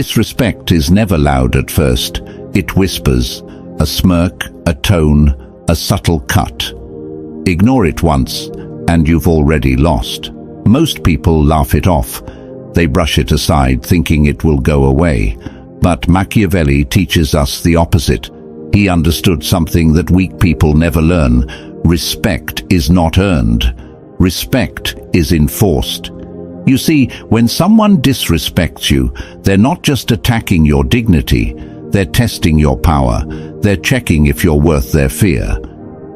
Disrespect is never loud at first. It whispers, a smirk, a tone, a subtle cut. Ignore it once, and you've already lost. Most people laugh it off. They brush it aside, thinking it will go away. But Machiavelli teaches us the opposite. He understood something that weak people never learn. Respect is not earned. Respect is enforced. You see, when someone disrespects you, they're not just attacking your dignity, they're testing your power, they're checking if you're worth their fear.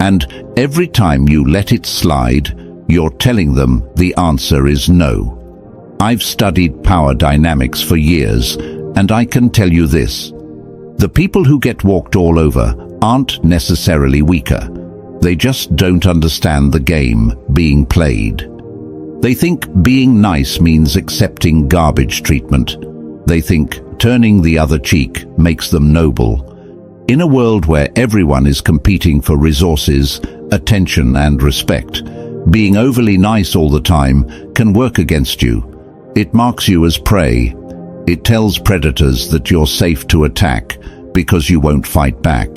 And every time you let it slide, you're telling them the answer is no. I've studied power dynamics for years, and I can tell you this. The people who get walked all over aren't necessarily weaker. They just don't understand the game being played. They think being nice means accepting garbage treatment. They think turning the other cheek makes them noble. In a world where everyone is competing for resources, attention and respect, being overly nice all the time can work against you. It marks you as prey. It tells predators that you're safe to attack because you won't fight back.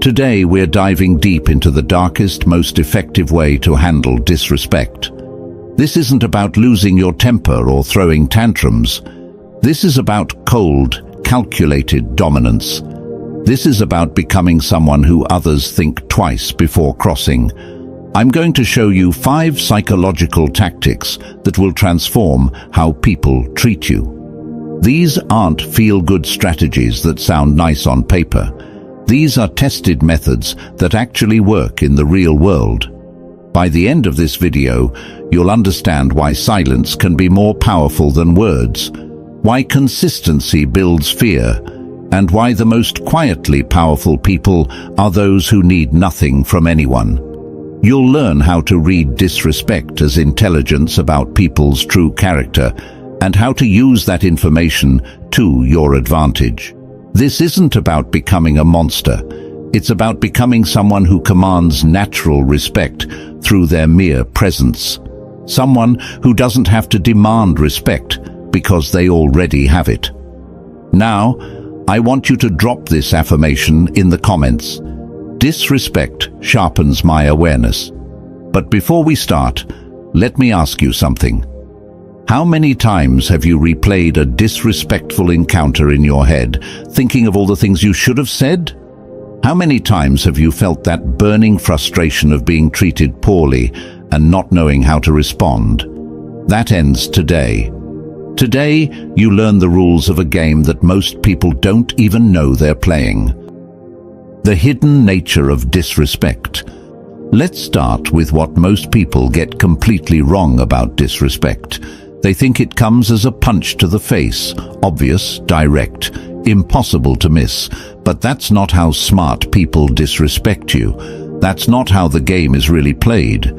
Today we're diving deep into the darkest, most effective way to handle disrespect. This isn't about losing your temper or throwing tantrums. This is about cold, calculated dominance. This is about becoming someone who others think twice before crossing. I'm going to show you 5 psychological tactics that will transform how people treat you. These aren't feel-good strategies that sound nice on paper. These are tested methods that actually work in the real world. By the end of this video, you'll understand why silence can be more powerful than words, why consistency builds fear, and why the most quietly powerful people are those who need nothing from anyone. You'll learn how to read disrespect as intelligence about people's true character, and how to use that information to your advantage. This isn't about becoming a monster. It's about becoming someone who commands natural respect through their mere presence. Someone who doesn't have to demand respect because they already have it. Now, I want you to drop this affirmation in the comments. Disrespect sharpens my awareness. But before we start, let me ask you something. How many times have you replayed a disrespectful encounter in your head, thinking of all the things you should have said? How many times have you felt that burning frustration of being treated poorly and not knowing how to respond? That ends today. Today, you learn the rules of a game that most people don't even know they're playing. The hidden nature of disrespect. Let's start with what most people get completely wrong about disrespect. They think it comes as a punch to the face, obvious, direct, impossible to miss. But that's not how smart people disrespect you. That's not how the game is really played.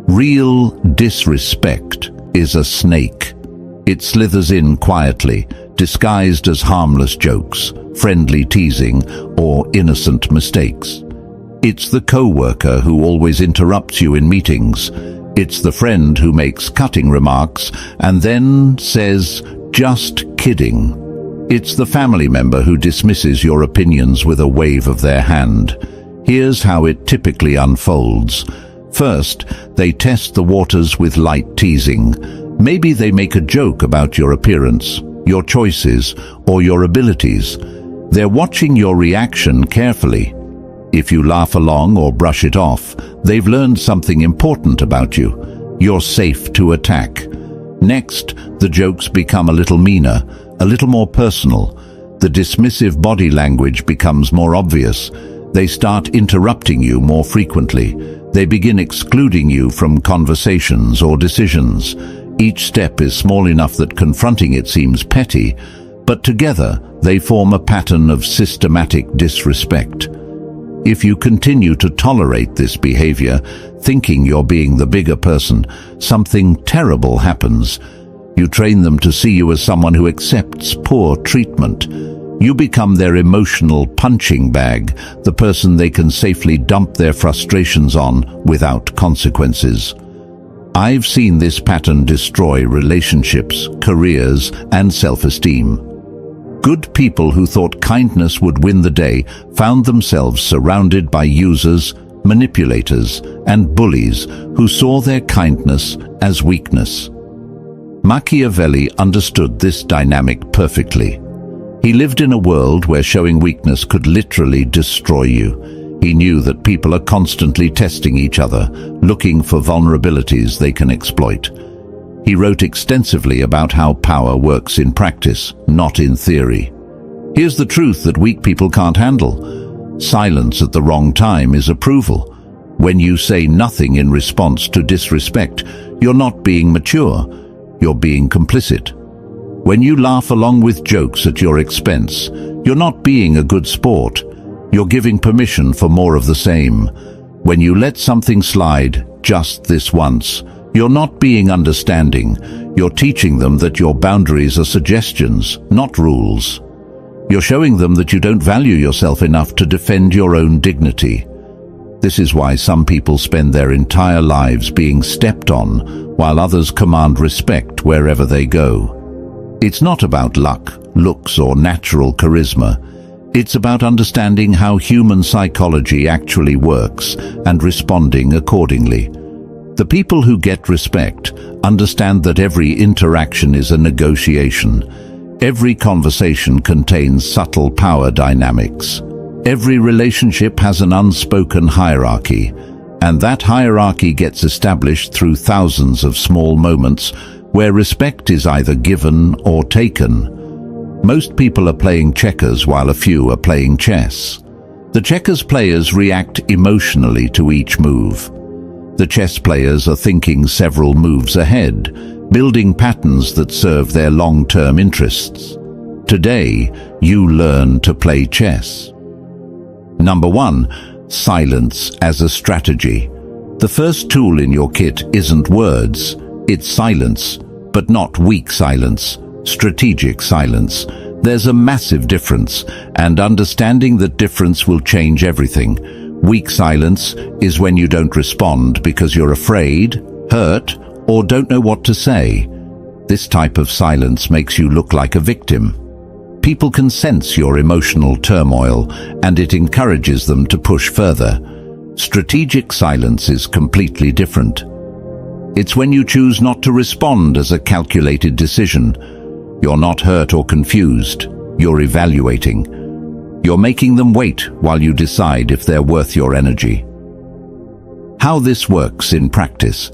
Real disrespect is a snake. It slithers in quietly, disguised as harmless jokes, friendly teasing, or innocent mistakes. It's the co-worker who always interrupts you in meetings. It's the friend who makes cutting remarks and then says, "Just kidding." It's the family member who dismisses your opinions with a wave of their hand. Here's how it typically unfolds. First, they test the waters with light teasing. Maybe they make a joke about your appearance, your choices, or your abilities. They're watching your reaction carefully. If you laugh along or brush it off, they've learned something important about you. You're safe to attack. Next, the jokes become a little meaner, a little more personal. The dismissive body language becomes more obvious. They start interrupting you more frequently. They begin excluding you from conversations or decisions. Each step is small enough that confronting it seems petty, but together they form a pattern of systematic disrespect. If you continue to tolerate this behavior, thinking you're being the bigger person, something terrible happens. You train them to see you as someone who accepts poor treatment. You become their emotional punching bag, the person they can safely dump their frustrations on without consequences. I've seen this pattern destroy relationships, careers, and self-esteem. Good people who thought kindness would win the day found themselves surrounded by users, manipulators, and bullies who saw their kindness as weakness. Machiavelli understood this dynamic perfectly. He lived in a world where showing weakness could literally destroy you. He knew that people are constantly testing each other, looking for vulnerabilities they can exploit. He wrote extensively about how power works in practice, not in theory. Here's the truth that weak people can't handle. Silence at the wrong time is approval. When you say nothing in response to disrespect, you're not being mature, you're being complicit. When you laugh along with jokes at your expense, you're not being a good sport, you're giving permission for more of the same. When you let something slide just this once, you're not being understanding, you're teaching them that your boundaries are suggestions, not rules. You're showing them that you don't value yourself enough to defend your own dignity. This is why some people spend their entire lives being stepped on, while others command respect wherever they go. It's not about luck, looks, or natural charisma. It's about understanding how human psychology actually works and responding accordingly. The people who get respect understand that every interaction is a negotiation. Every conversation contains subtle power dynamics. Every relationship has an unspoken hierarchy, and that hierarchy gets established through thousands of small moments where respect is either given or taken. Most people are playing checkers while a few are playing chess. The checkers players react emotionally to each move. The chess players are thinking several moves ahead, building patterns that serve their long-term interests. Today, you learn to play chess. Number 1. Silence as a strategy. The first tool in your kit isn't words, it's silence, but not weak silence, strategic silence. There's a massive difference, and understanding that difference will change everything. Weak silence is when you don't respond because you're afraid, hurt, or don't know what to say. This type of silence makes you look like a victim. People can sense your emotional turmoil, and it encourages them to push further. Strategic silence is completely different. It's when you choose not to respond as a calculated decision. You're not hurt or confused, you're evaluating. You're making them wait while you decide if they're worth your energy. How this works in practice.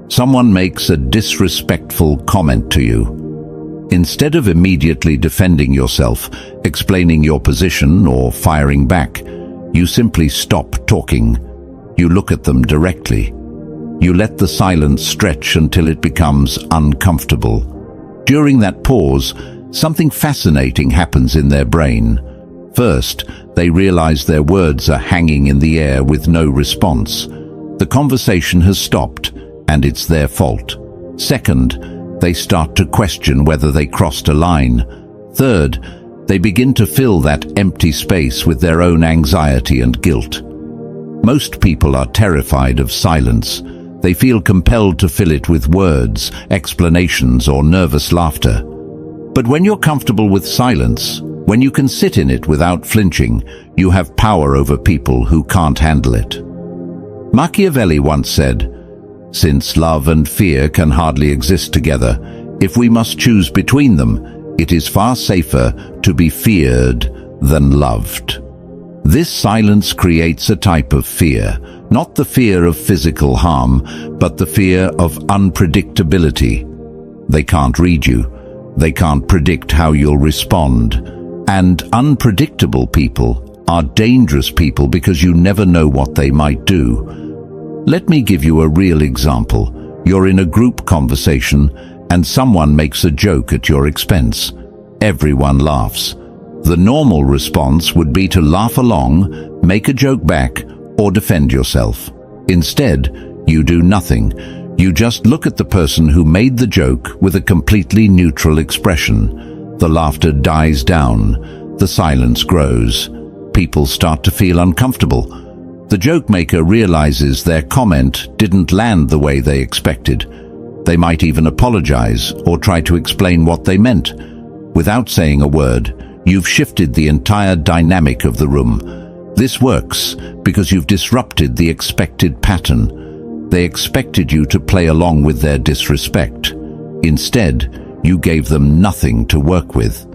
Someone makes a disrespectful comment to you. Instead of immediately defending yourself, explaining your position, or firing back, you simply stop talking. You look at them directly. You let the silence stretch until it becomes uncomfortable. During that pause, something fascinating happens in their brain. First, they realize their words are hanging in the air with no response. The conversation has stopped, and it's their fault. Second, they start to question whether they crossed a line. Third, they begin to fill that empty space with their own anxiety and guilt. Most people are terrified of silence. They feel compelled to fill it with words, explanations, or nervous laughter. But when you're comfortable with silence, when you can sit in it without flinching, you have power over people who can't handle it. Machiavelli once said, "Since love and fear can hardly exist together, if we must choose between them, it is far safer to be feared than loved." This silence creates a type of fear, not the fear of physical harm, but the fear of unpredictability. They can't read you. They can't predict how you'll respond. And unpredictable people are dangerous people because you never know what they might do. Let me give you a real example. You're in a group conversation and someone makes a joke at your expense. Everyone laughs. The normal response would be to laugh along, make a joke back, or defend yourself. Instead, you do nothing. You just look at the person who made the joke with a completely neutral expression. The laughter dies down. The silence grows. People start to feel uncomfortable. The joke maker realizes their comment didn't land the way they expected. They might even apologize or try to explain what they meant. Without saying a word, you've shifted the entire dynamic of the room. This works because you've disrupted the expected pattern. They expected you to play along with their disrespect. Instead, you gave them nothing to work with.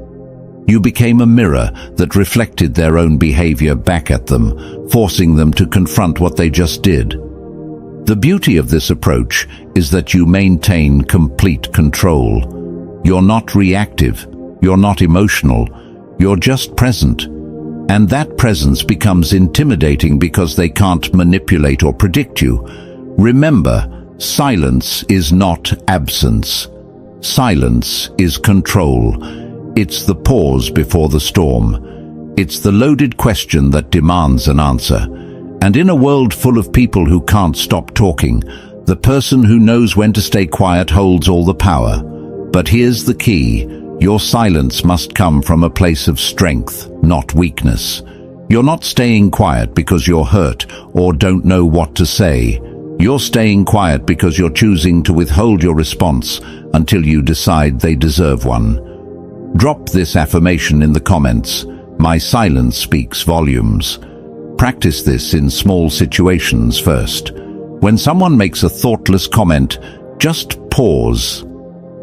You became a mirror that reflected their own behavior back at them, forcing them to confront what they just did. The beauty of this approach is that you maintain complete control. You're not reactive, you're not emotional, you're just present. And that presence becomes intimidating because they can't manipulate or predict you. Remember, silence is not absence. Silence is control. It's the pause before the storm. It's the loaded question that demands an answer. And in a world full of people who can't stop talking, the person who knows when to stay quiet holds all the power. But here's the key. Your silence must come from a place of strength, not weakness. You're not staying quiet because you're hurt or don't know what to say. You're staying quiet because you're choosing to withhold your response until you decide they deserve one. Drop this affirmation in the comments. My silence speaks volumes. Practice this in small situations first. When someone makes a thoughtless comment, just pause.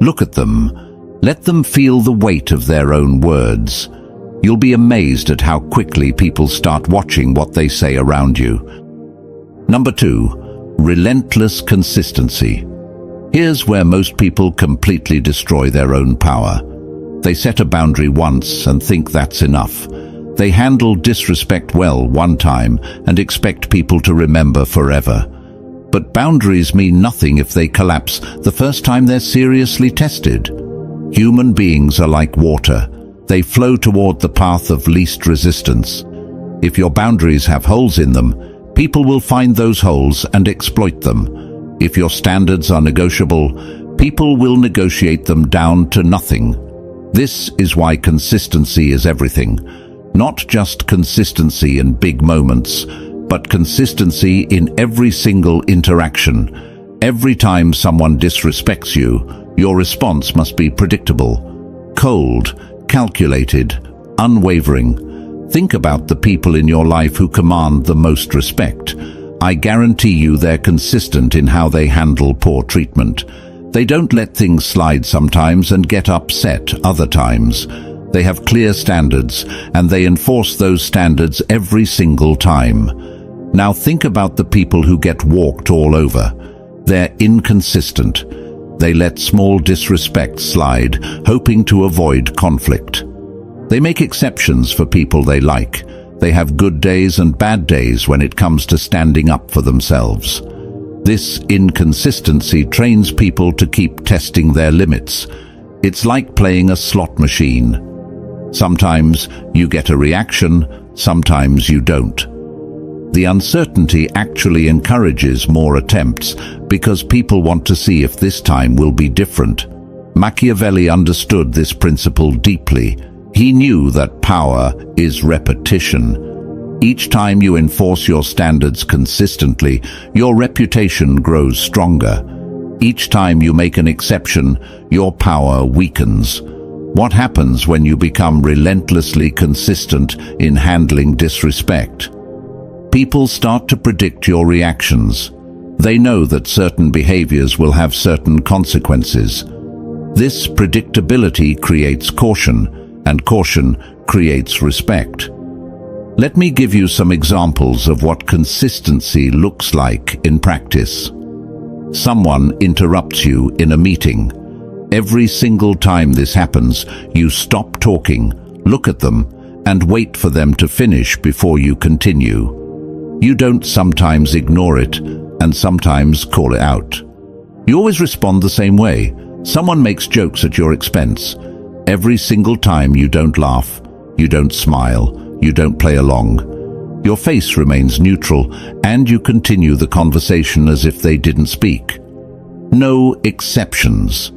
Look at them. Let them feel the weight of their own words. You'll be amazed at how quickly people start watching what they say around you. Number 2, relentless consistency. Here's where most people completely destroy their own power. They set a boundary once and think that's enough. They handle disrespect well one time and expect people to remember forever. But boundaries mean nothing if they collapse the first time they're seriously tested. Human beings are like water. They flow toward the path of least resistance. If your boundaries have holes in them, people will find those holes and exploit them. If your standards are negotiable, people will negotiate them down to nothing. This is why consistency is everything. Not just consistency in big moments, but consistency in every single interaction. Every time someone disrespects you, your response must be predictable, cold, calculated, unwavering. Think about the people in your life who command the most respect. I guarantee you they're consistent in how they handle poor treatment. They don't let things slide sometimes and get upset other times. They have clear standards, and they enforce those standards every single time. Now think about the people who get walked all over. They're inconsistent. They let small disrespect slide, hoping to avoid conflict. They make exceptions for people they like. They have good days and bad days when it comes to standing up for themselves. This inconsistency trains people to keep testing their limits. It's like playing a slot machine. Sometimes you get a reaction, sometimes you don't. The uncertainty actually encourages more attempts because people want to see if this time will be different. Machiavelli understood this principle deeply. He knew that power is repetition. Each time you enforce your standards consistently, your reputation grows stronger. Each time you make an exception, your power weakens. What happens when you become relentlessly consistent in handling disrespect? People start to predict your reactions. They know that certain behaviors will have certain consequences. This predictability creates caution, and caution creates respect. Let me give you some examples of what consistency looks like in practice. Someone interrupts you in a meeting. Every single time this happens, you stop talking, look at them, and wait for them to finish before you continue. You don't sometimes ignore it, and sometimes call it out. You always respond the same way. Someone makes jokes at your expense. Every single time you don't laugh, you don't smile, you don't play along. Your face remains neutral, and you continue the conversation as if they didn't speak. No exceptions.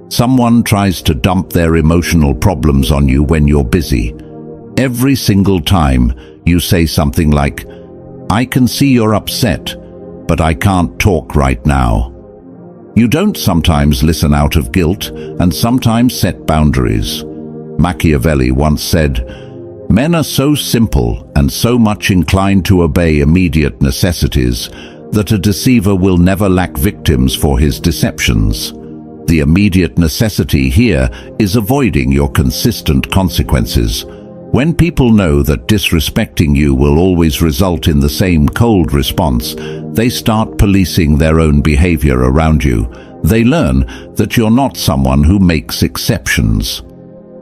Someone tries to dump their emotional problems on you when you're busy. Every single time you say something like, "I can see you're upset, but I can't talk right now." You don't sometimes listen out of guilt and sometimes set boundaries. Machiavelli once said, "Men are so simple and so much inclined to obey immediate necessities that a deceiver will never lack victims for his deceptions." The immediate necessity here is avoiding your consistent consequences. When people know that disrespecting you will always result in the same cold response, they start policing their own behavior around you. They learn that you're not someone who makes exceptions.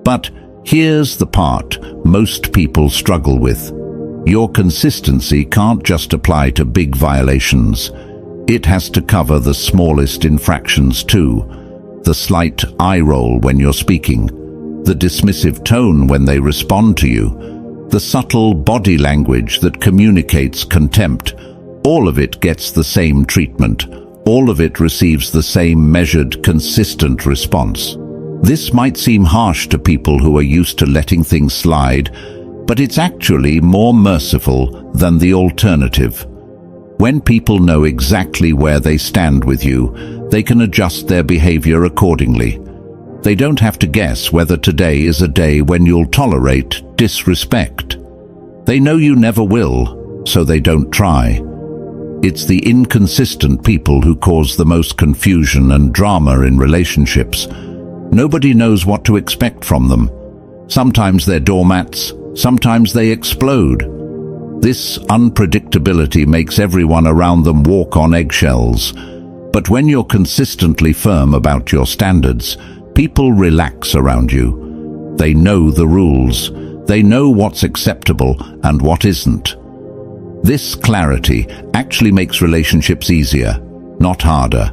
But here's the part most people struggle with. Your consistency can't just apply to big violations. It has to cover the smallest infractions too. The slight eye roll when you're speaking, the dismissive tone when they respond to you, the subtle body language that communicates contempt. All of it gets the same treatment. All of it receives the same measured, consistent response. This might seem harsh to people who are used to letting things slide, but it's actually more merciful than the alternative. When people know exactly where they stand with you, they can adjust their behavior accordingly. They don't have to guess whether today is a day when you'll tolerate disrespect. They know you never will, so they don't try. It's the inconsistent people who cause the most confusion and drama in relationships. Nobody knows what to expect from them. Sometimes they're doormats, sometimes they explode. This unpredictability makes everyone around them walk on eggshells. But when you're consistently firm about your standards, people relax around you. They know the rules. They know what's acceptable and what isn't. This clarity actually makes relationships easier, not harder.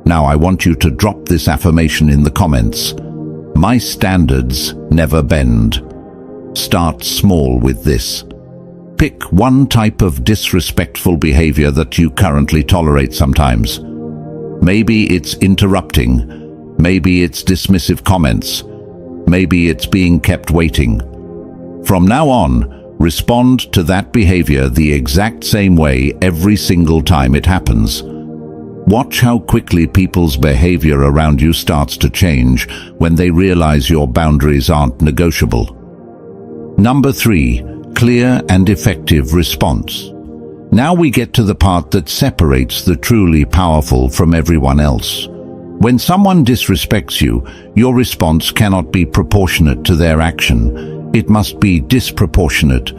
Now I want you to drop this affirmation in the comments. My standards never bend. Start small with this. Pick one type of disrespectful behavior that you currently tolerate sometimes. Maybe it's interrupting. Maybe it's dismissive comments. Maybe it's being kept waiting. From now on, respond to that behavior the exact same way every single time it happens. Watch how quickly people's behavior around you starts to change when they realize your boundaries aren't negotiable. Number 3, clear and effective response. Now we get to the part that separates the truly powerful from everyone else. When someone disrespects you, your response cannot be proportionate to their action. It must be disproportionate.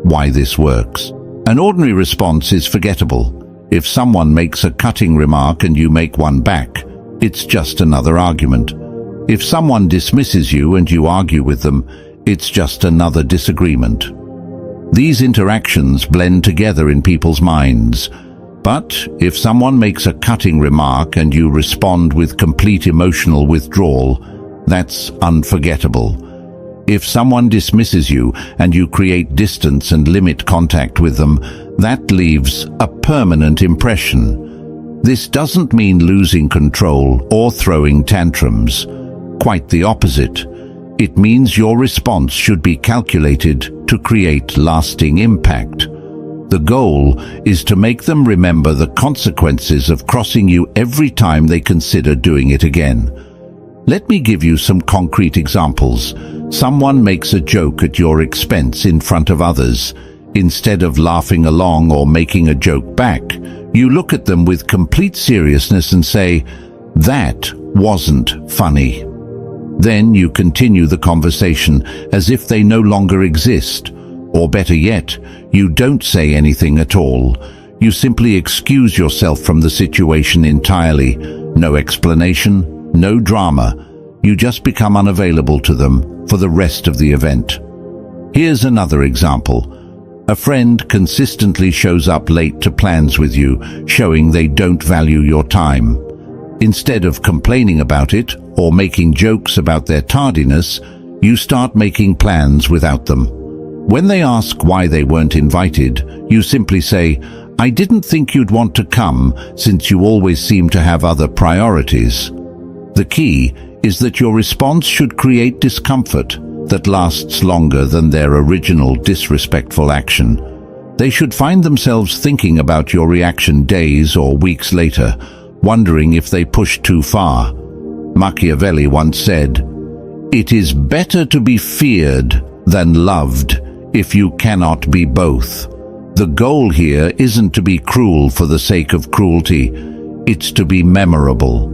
Why this works? An ordinary response is forgettable. If someone makes a cutting remark and you make one back, it's just another argument. If someone dismisses you and you argue with them, it's just another disagreement. These interactions blend together in people's minds. But if someone makes a cutting remark and you respond with complete emotional withdrawal, that's unforgettable. If someone dismisses you and you create distance and limit contact with them, that leaves a permanent impression. This doesn't mean losing control or throwing tantrums. Quite the opposite. It means your response should be calculated to create lasting impact. The goal is to make them remember the consequences of crossing you every time they consider doing it again. Let me give you some concrete examples. Someone makes a joke at your expense in front of others. Instead of laughing along or making a joke back, you look at them with complete seriousness and say, "That wasn't funny." Then you continue the conversation as if they no longer exist. Or better yet, you don't say anything at all. You simply excuse yourself from the situation entirely. No explanation, no drama. You just become unavailable to them for the rest of the event. Here's another example. A friend consistently shows up late to plans with you, showing they don't value your time. Instead of complaining about it or making jokes about their tardiness, you start making plans without them. When they ask why they weren't invited, you simply say, "I didn't think you'd want to come since you always seem to have other priorities." The key is that your response should create discomfort that lasts longer than their original disrespectful action. They should find themselves thinking about your reaction days or weeks later, wondering if they pushed too far. Machiavelli once said, It is better to be feared than loved if you cannot be both. The goal here isn't to be cruel for the sake of cruelty, it's to be memorable.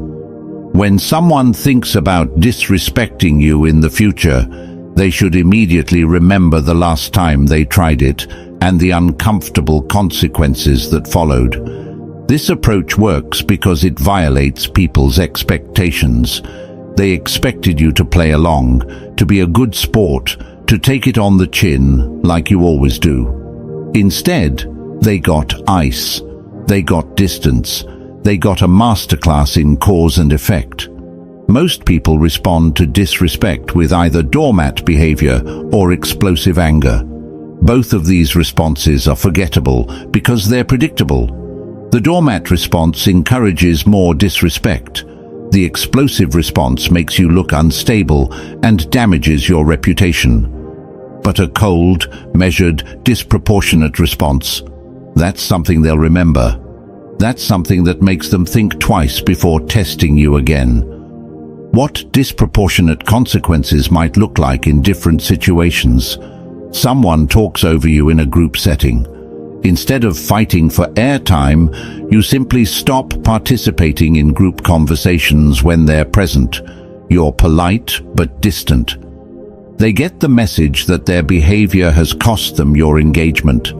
When someone thinks about disrespecting you in the future, they should immediately remember the last time they tried it and the uncomfortable consequences that followed. This approach works because it violates people's expectations. They expected you to play along, to be a good sport, to take it on the chin like you always do. Instead, they got ice, they got distance, they got a masterclass in cause and effect. Most people respond to disrespect with either doormat behavior or explosive anger. Both of these responses are forgettable because they're predictable. The doormat response encourages more disrespect. The explosive response makes you look unstable and damages your reputation. But a cold, measured, disproportionate response, that's something they'll remember. That's something that makes them think twice before testing you again. What disproportionate consequences might look like in different situations? Someone talks over you in a group setting. Instead of fighting for airtime, you simply stop participating in group conversations when they're present. You're polite but distant. They get the message that their behavior has cost them your engagement.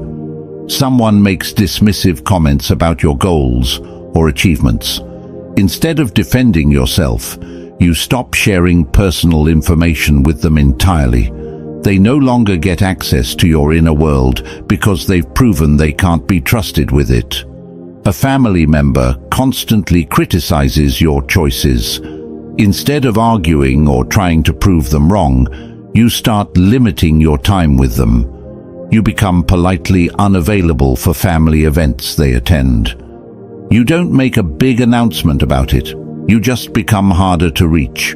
Someone makes dismissive comments about your goals or achievements. Instead of defending yourself, you stop sharing personal information with them entirely. They no longer get access to your inner world because they've proven they can't be trusted with it. A family member constantly criticizes your choices. Instead of arguing or trying to prove them wrong, you start limiting your time with them. You become politely unavailable for family events they attend. You don't make a big announcement about it. You just become harder to reach.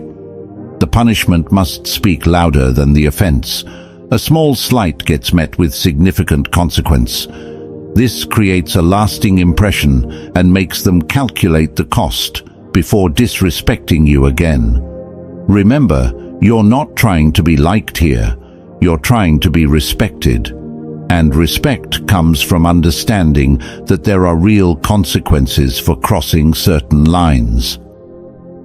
The punishment must speak louder than the offense. A small slight gets met with significant consequence. This creates a lasting impression and makes them calculate the cost before disrespecting you again. Remember, you're not trying to be liked here. You're trying to be respected. And respect comes from understanding that there are real consequences for crossing certain lines.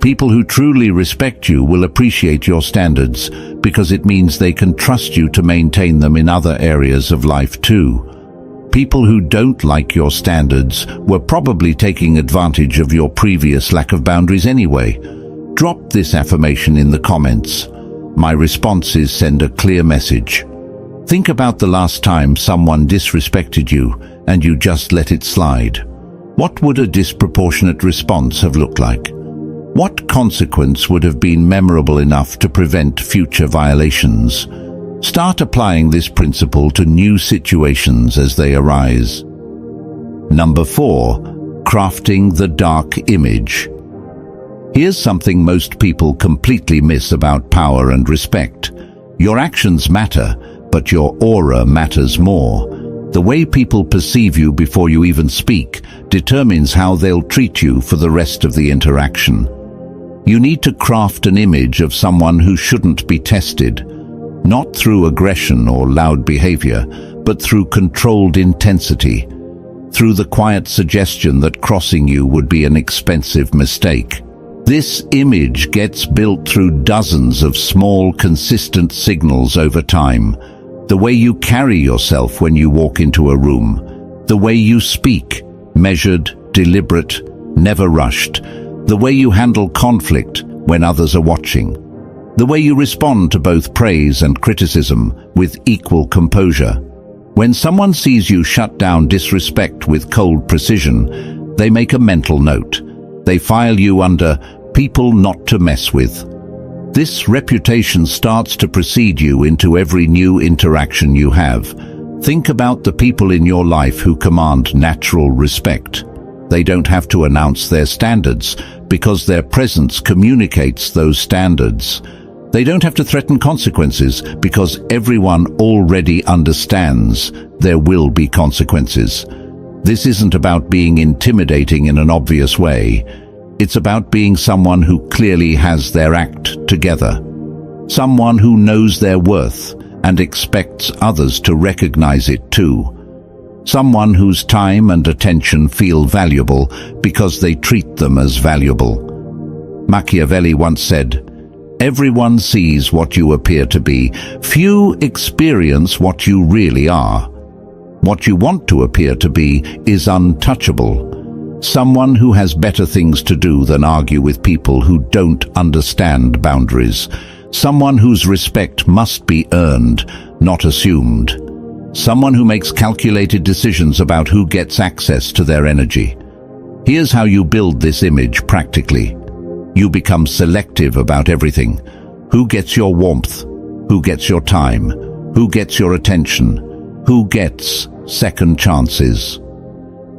People who truly respect you will appreciate your standards because it means they can trust you to maintain them in other areas of life too. People who don't like your standards were probably taking advantage of your previous lack of boundaries anyway. Drop this affirmation in the comments. My responses send a clear message. Think about the last time someone disrespected you and you just let it slide. What would a disproportionate response have looked like? What consequence would have been memorable enough to prevent future violations? Start applying this principle to new situations as they arise. Number 4, crafting the dark image. Here's something most people completely miss about power and respect. Your actions matter, but your aura matters more. The way people perceive you before you even speak determines how they'll treat you for the rest of the interaction. You need to craft an image of someone who shouldn't be tested, not through aggression or loud behavior, but through controlled intensity, through the quiet suggestion that crossing you would be an expensive mistake. This image gets built through dozens of small, consistent signals over time. The way you carry yourself when you walk into a room, the way you speak, measured, deliberate, never rushed, the way you handle conflict when others are watching, the way you respond to both praise and criticism with equal composure. When someone sees you shut down disrespect with cold precision, they make a mental note. They file you under people not to mess with. This reputation starts to precede you into every new interaction you have. Think about the people in your life who command natural respect. They don't have to announce their standards because their presence communicates those standards. They don't have to threaten consequences because everyone already understands there will be consequences. This isn't about being intimidating in an obvious way. It's about being someone who clearly has their act together. Someone who knows their worth and expects others to recognize it too. Someone whose time and attention feel valuable because they treat them as valuable. Machiavelli once said, "Everyone sees what you appear to be. Few experience what you really are. What you want to appear to be is untouchable. Someone who has better things to do than argue with people who don't understand boundaries. Someone whose respect must be earned, not assumed. Someone who makes calculated decisions about who gets access to their energy." Here's how you build this image practically. You become selective about everything. Who gets your warmth? Who gets your time? Who gets your attention? Who gets second chances?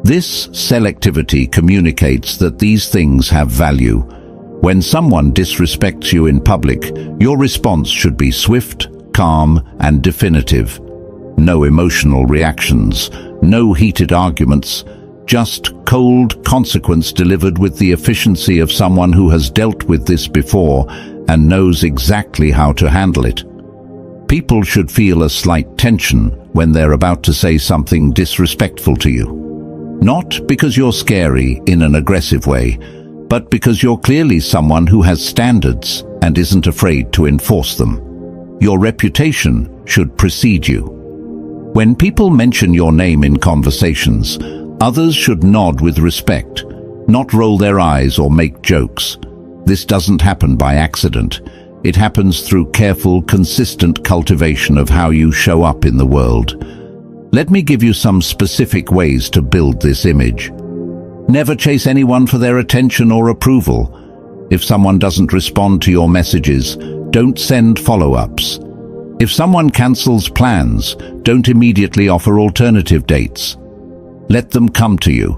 This selectivity communicates that these things have value. When someone disrespects you in public, your response should be swift, calm, and definitive. No emotional reactions, no heated arguments, just cold consequence delivered with the efficiency of someone who has dealt with this before and knows exactly how to handle it. People should feel a slight tension when they're about to say something disrespectful to you. Not because you're scary in an aggressive way, but because you're clearly someone who has standards and isn't afraid to enforce them. Your reputation should precede you. When people mention your name in conversations, others should nod with respect, not roll their eyes or make jokes. This doesn't happen by accident. It happens through careful, consistent cultivation of how you show up in the world. Let me give you some specific ways to build this image. Never chase anyone for their attention or approval. If someone doesn't respond to your messages, don't send follow-ups. If someone cancels plans, don't immediately offer alternative dates. Let them come to you.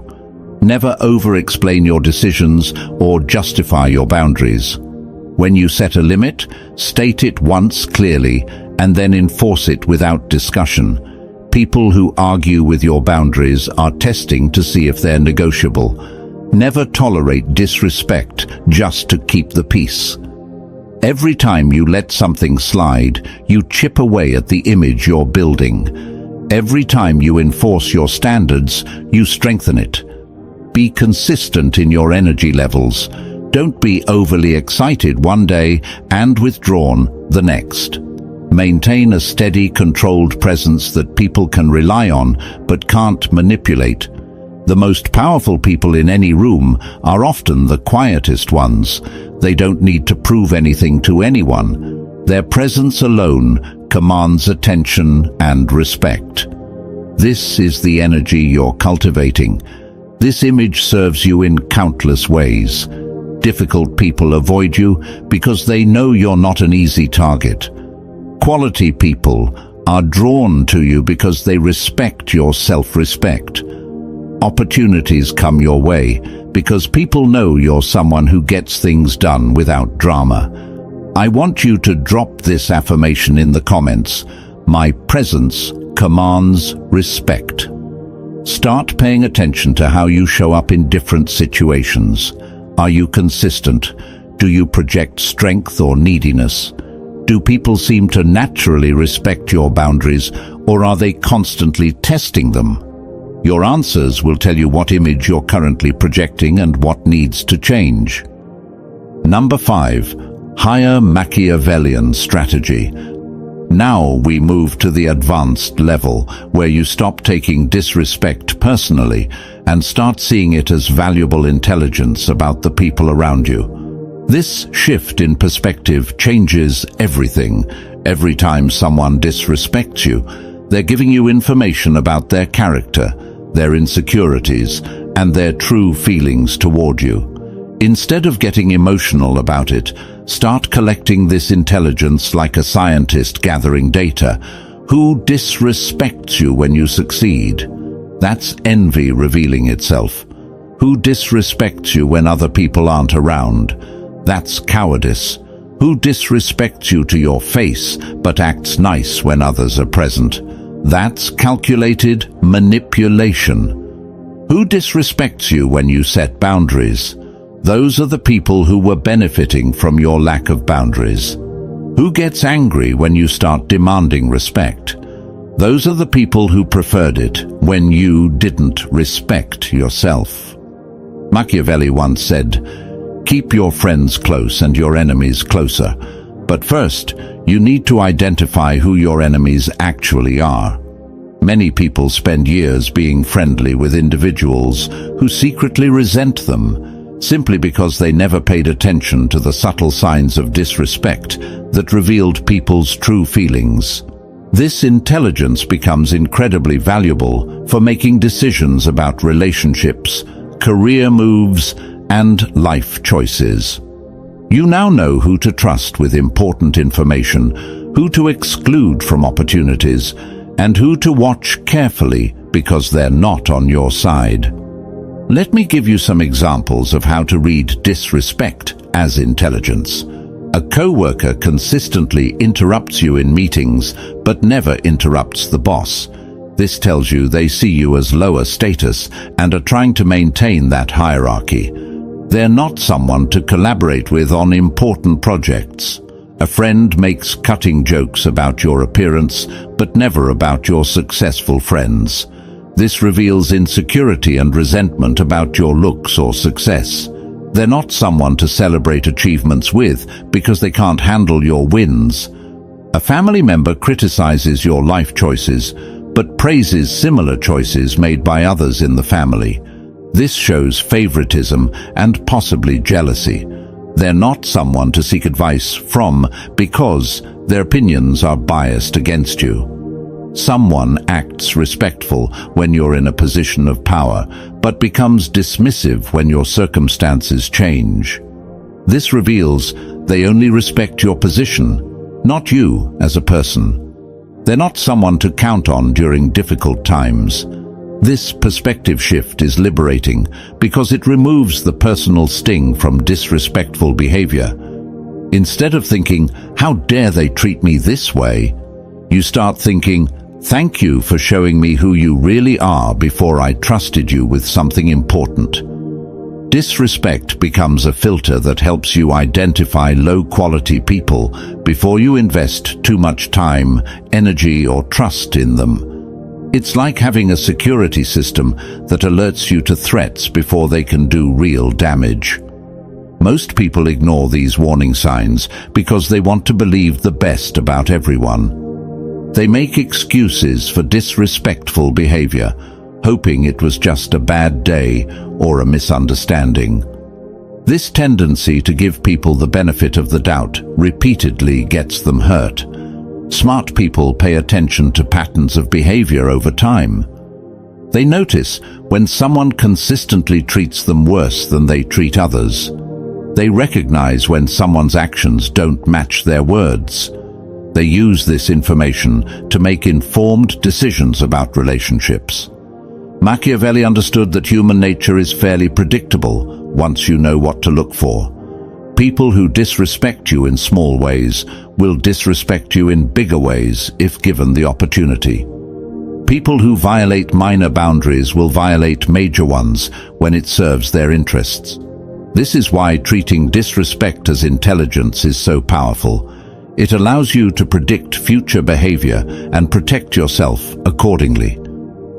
Never over-explain your decisions or justify your boundaries. When you set a limit, state it once clearly and then enforce it without discussion. People who argue with your boundaries are testing to see if they're negotiable. Never tolerate disrespect just to keep the peace. Every time you let something slide, you chip away at the image you're building. Every time you enforce your standards, you strengthen it. Be consistent in your energy levels. Don't be overly excited one day and withdrawn the next. Maintain a steady, controlled presence that people can rely on but can't manipulate. The most powerful people in any room are often the quietest ones. They don't need to prove anything to anyone. Their presence alone commands attention and respect. This is the energy you're cultivating. This image serves you in countless ways. Difficult people avoid you because they know you're not an easy target. Quality people are drawn to you because they respect your self-respect. Opportunities come your way because people know you're someone who gets things done without drama. I want you to drop this affirmation in the comments. My presence commands respect. Start paying attention to how you show up in different situations. Are you consistent? Do you project strength or neediness? Do people seem to naturally respect your boundaries, or are they constantly testing them? Your answers will tell you what image you're currently projecting and what needs to change. Number 5. Higher Machiavellian strategy. Now we move to the advanced level, where you stop taking disrespect personally and start seeing it as valuable intelligence about the people around you. This shift in perspective changes everything. Every time someone disrespects you, they're giving you information about their character, their insecurities, and their true feelings toward you. Instead of getting emotional about it, start collecting this intelligence like a scientist gathering data. Who disrespects you when you succeed? That's envy revealing itself. Who disrespects you when other people aren't around? That's cowardice. Who disrespects you to your face but acts nice when others are present? That's calculated manipulation. Who disrespects you when you set boundaries? Those are the people who were benefiting from your lack of boundaries. Who gets angry when you start demanding respect? Those are the people who preferred it when you didn't respect yourself. Machiavelli once said, "Keep your friends close and your enemies closer. But first, you need to identify who your enemies actually are." Many people spend years being friendly with individuals who secretly resent them, simply because they never paid attention to the subtle signs of disrespect that revealed people's true feelings. This intelligence becomes incredibly valuable for making decisions about relationships, career moves, and life choices. You now know who to trust with important information, who to exclude from opportunities, and who to watch carefully because they're not on your side. Let me give you some examples of how to read disrespect as intelligence. A coworker consistently interrupts you in meetings, but never interrupts the boss. This tells you they see you as lower status and are trying to maintain that hierarchy. They're not someone to collaborate with on important projects. A friend makes cutting jokes about your appearance, but never about your successful friends. This reveals insecurity and resentment about your looks or success. They're not someone to celebrate achievements with because they can't handle your wins. A family member criticizes your life choices, but praises similar choices made by others in the family. This shows favoritism and possibly jealousy. They're not someone to seek advice from because their opinions are biased against you. Someone acts respectful when you're in a position of power, but becomes dismissive when your circumstances change. This reveals they only respect your position, not you as a person. They're not someone to count on during difficult times. This perspective shift is liberating because it removes the personal sting from disrespectful behavior. Instead of thinking, "How dare they treat me this way?" you start thinking, "Thank you for showing me who you really are before I trusted you with something important." Disrespect becomes a filter that helps you identify low-quality people before you invest too much time, energy, or trust in them. It's like having a security system that alerts you to threats before they can do real damage. Most people ignore these warning signs because they want to believe the best about everyone. They make excuses for disrespectful behavior, hoping it was just a bad day or a misunderstanding. This tendency to give people the benefit of the doubt repeatedly gets them hurt. Smart people pay attention to patterns of behavior over time. They notice when someone consistently treats them worse than they treat others. They recognize when someone's actions don't match their words. They use this information to make informed decisions about relationships. Machiavelli understood that human nature is fairly predictable once you know what to look for. People who disrespect you in small ways will disrespect you in bigger ways if given the opportunity. People who violate minor boundaries will violate major ones when it serves their interests. This is why treating disrespect as intelligence is so powerful. It allows you to predict future behavior and protect yourself accordingly.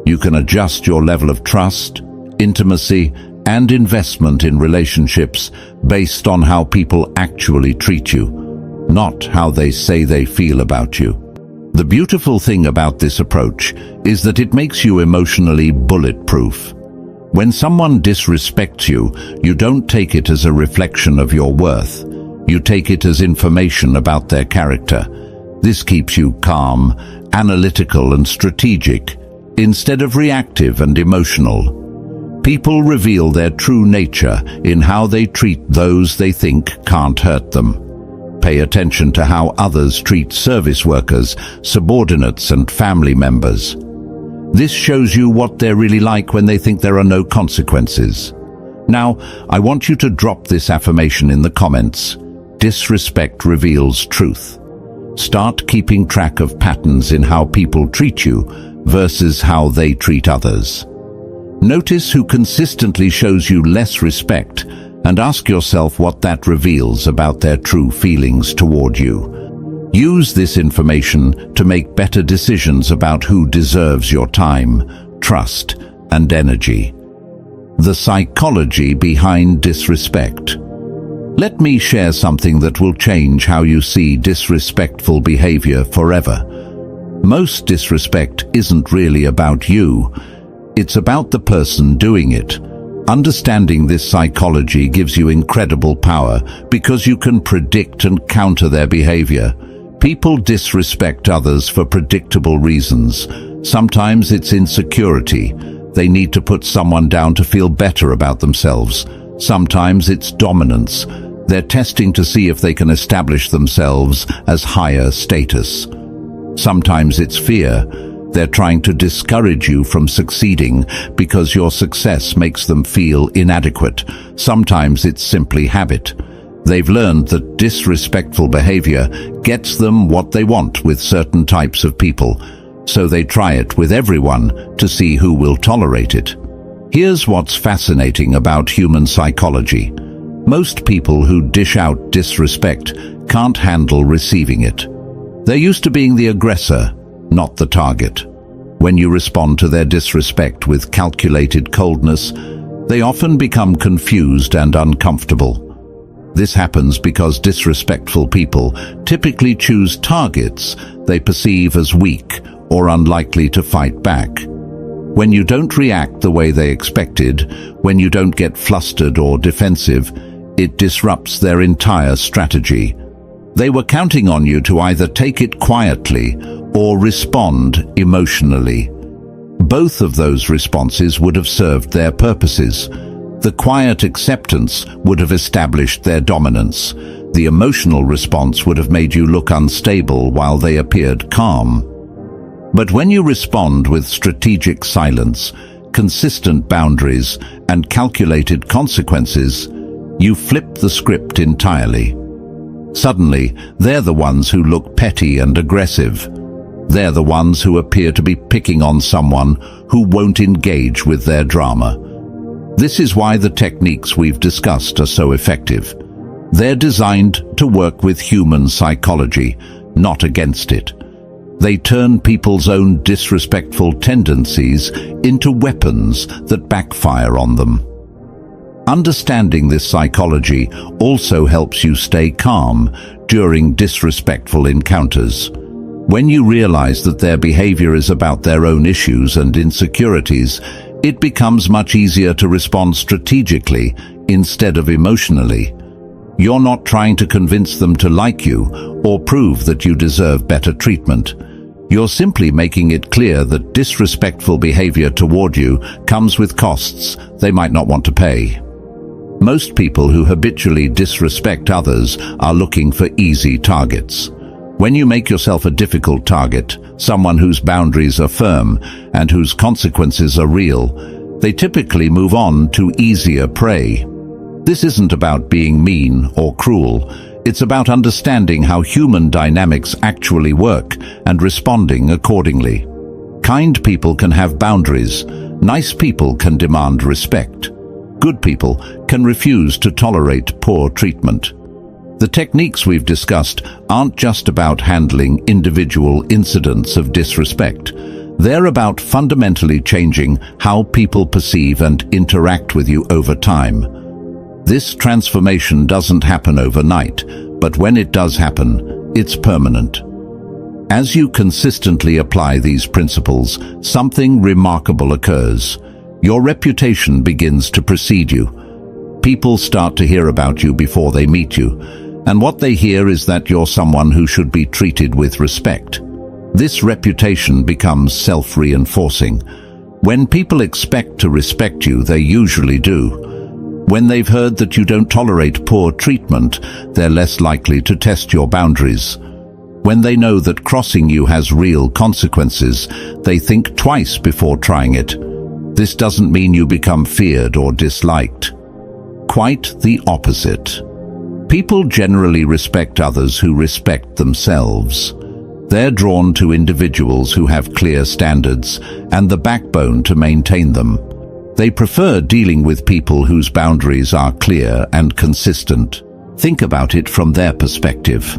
You can adjust your level of trust, intimacy, and investment in relationships based on how people actually treat you, not how they say they feel about you. The beautiful thing about this approach is that it makes you emotionally bulletproof. When someone disrespects you, you don't take it as a reflection of your worth. You take it as information about their character. This keeps you calm, analytical, and strategic, instead of reactive and emotional. People reveal their true nature in how they treat those they think can't hurt them. Pay attention to how others treat service workers, subordinates, and family members. This shows you what they're really like when they think there are no consequences. Now, I want you to drop this affirmation in the comments. Disrespect reveals truth. Start keeping track of patterns in how people treat you versus how they treat others. Notice who consistently shows you less respect and ask yourself what that reveals about their true feelings toward you. Use this information to make better decisions about who deserves your time, trust, and energy. The psychology behind disrespect. Let me share something that will change how you see disrespectful behavior forever. Most disrespect isn't really about you. It's about the person doing it. Understanding this psychology gives you incredible power because you can predict and counter their behavior. People disrespect others for predictable reasons. Sometimes it's insecurity. They need to put someone down to feel better about themselves. Sometimes it's dominance. They're testing to see if they can establish themselves as higher status. Sometimes it's fear. They're trying to discourage you from succeeding because your success makes them feel inadequate. Sometimes it's simply habit. They've learned that disrespectful behavior gets them what they want with certain types of people, so they try it with everyone to see who will tolerate it. Here's what's fascinating about human psychology. Most people who dish out disrespect can't handle receiving it. They're used to being the aggressor, not the target. When you respond to their disrespect with calculated coldness, they often become confused and uncomfortable. This happens because disrespectful people typically choose targets they perceive as weak or unlikely to fight back. When you don't react the way they expected, when you don't get flustered or defensive, it disrupts their entire strategy. They were counting on you to either take it quietly or respond emotionally. Both of those responses would have served their purposes. The quiet acceptance would have established their dominance. The emotional response would have made you look unstable while they appeared calm. But when you respond with strategic silence, consistent boundaries, and calculated consequences, you flip the script entirely. Suddenly, they're the ones who look petty and aggressive. They're the ones who appear to be picking on someone who won't engage with their drama. This is why the techniques we've discussed are so effective. They're designed to work with human psychology, not against it. They turn people's own disrespectful tendencies into weapons that backfire on them. Understanding this psychology also helps you stay calm during disrespectful encounters. When you realize that their behavior is about their own issues and insecurities, it becomes much easier to respond strategically instead of emotionally. You're not trying to convince them to like you or prove that you deserve better treatment. You're simply making it clear that disrespectful behavior toward you comes with costs they might not want to pay. Most people who habitually disrespect others are looking for easy targets. When you make yourself a difficult target, someone whose boundaries are firm and whose consequences are real, they typically move on to easier prey. This isn't about being mean or cruel. It's about understanding how human dynamics actually work and responding accordingly. Kind people can have boundaries. Nice people can demand respect. Good people can refuse to tolerate poor treatment. The techniques we've discussed aren't just about handling individual incidents of disrespect. They're about fundamentally changing how people perceive and interact with you over time. This transformation doesn't happen overnight, but when it does happen, it's permanent. As you consistently apply these principles, something remarkable occurs. Your reputation begins to precede you. People start to hear about you before they meet you, and what they hear is that you're someone who should be treated with respect. This reputation becomes self-reinforcing. When people expect to respect you, they usually do. When they've heard that you don't tolerate poor treatment, they're less likely to test your boundaries. When they know that crossing you has real consequences, they think twice before trying it. This doesn't mean you become feared or disliked. Quite the opposite. People generally respect others who respect themselves. They're drawn to individuals who have clear standards and the backbone to maintain them. They prefer dealing with people whose boundaries are clear and consistent. Think about it from their perspective.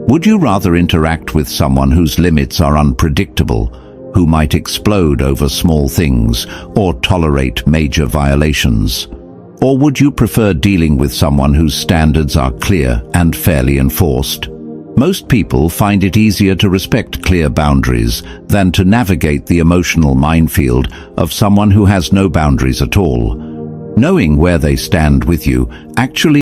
Would you rather interact with someone whose limits are unpredictable, who might explode over small things or tolerate major violations? Or would you prefer dealing with someone whose standards are clear and fairly enforced? Most people find it easier to respect clear boundaries than to navigate the emotional minefield of someone who has no boundaries at all. Knowing where they stand with you actually